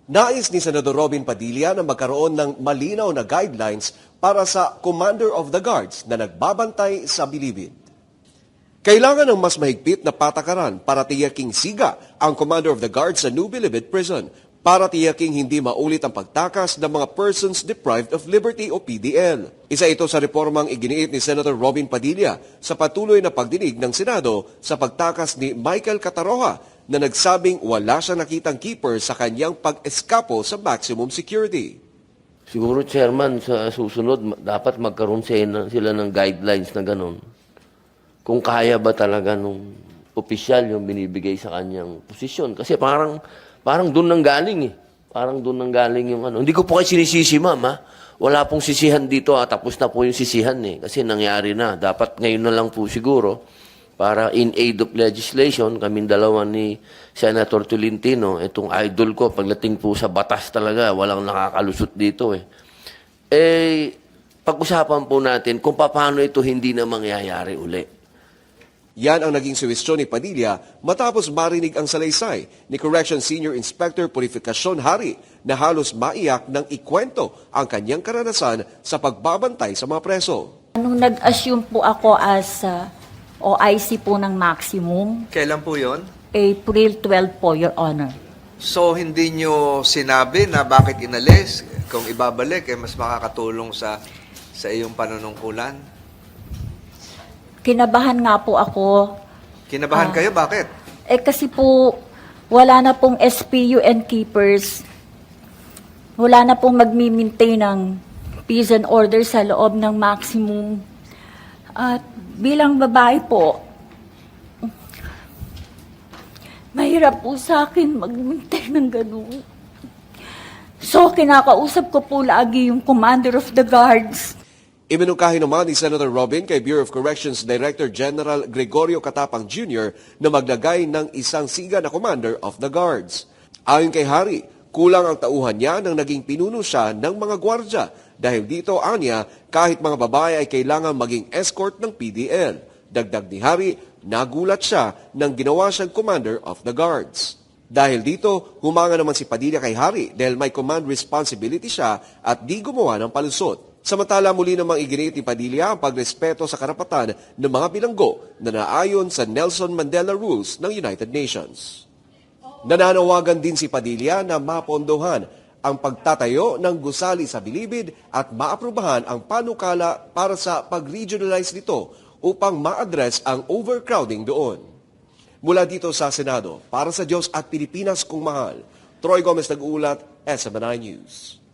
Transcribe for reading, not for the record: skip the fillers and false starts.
Nais ni Senador Robin Padilla na magkaroon ng malinaw na guidelines para sa Commander of the Guards na nagbabantay sa Bilibid. Kailangan ng mas mahigpit na patakaran para tiyaking siga ang Commander of the Guards sa New Bilibid Prison para tiyaking hindi maulit ang pagtakas ng mga persons deprived of liberty o PDL. Isa ito sa reformang iginiit ni Senator Robin Padilla sa patuloy na pagdinig ng Senado sa pagtakas ni Michael Cataroha na nagsabing wala siyang nakitang keeper sa kanyang pag-eskapo sa maximum security. Siguro, Chairman, sa susunod, dapat magkaroon sila ng guidelines na gano'n. Kung kaya ba talaga nung opisyal yung binibigay sa kanyang posisyon. Kasi parang doon nang galing eh. Parang doon nang galing yung ano. Hindi ko po kayo sinisisi, ma'am, ha? Wala pong sisihan dito, tapos na po yung sisihan eh. Kasi nangyari na. Dapat ngayon na lang po siguro para in aid of legislation, kaming dalawa ni Senator Tolentino, itong idol ko, pagdating po sa batas talaga, walang nakakalusot dito eh. Pag-usapan po natin kung paano ito hindi na mangyayari uli. Yan ang naging suwestyon ni Padilla matapos marinig ang salaysay ni Correction Senior Inspector Purificacion Hari na halos maiyak ng ikwento ang kanyang karanasan sa pagbabantay sa mga preso. Nung nag-assume po ako as OIC po ng maximum, Kailan po yon? April 12 po, Your Honor. So, hindi nyo sinabi na bakit inalis? Kung ibabalik, mas makakatulong sa iyong panunungkulan? Kinabahan nga po ako. Kinabahan kayo? Bakit? Kasi po, wala na pong SPU and keepers. Wala na pong magmi-maintain ng peace and order sa loob ng maximum. At bilang babae po, mahirap po sa akin mag-maintain ng ganun. So, kinakausap ko po lagi yung Commander of the Guards. Iminungkahi naman ni Senator Robin kay Bureau of Corrections Director General Gregorio Catapang Jr. na maglagay ng isang siga na Commander of the Guards. Ayon kay Hari, kulang ang tauhan niya nang naging pinuno siya ng mga gwardya. Dahil dito, anya, kahit mga babae ay kailangan maging escort ng PDL. Dagdag ni Hari, nagulat siya nang ginawa siyang Commander of the Guards. Dahil dito, humanga naman si Padilla kay Hari dahil may command responsibility siya at di gumawa ng palusot. Samantala muli namang iginiit ni Padilla ang pagrespeto sa karapatan ng mga bilanggo na naayon sa Nelson Mandela Rules ng United Nations. Nananawagan din si Padilla na mapondohan ang pagtatayo ng gusali sa Bilibid at maaprubahan ang panukala para sa pag-regionalize nito upang ma-address ang overcrowding doon. Mula dito sa Senado, para sa Diyos at Pilipinas kung mahal, Troy Gomez nag-uulat, SMNI News.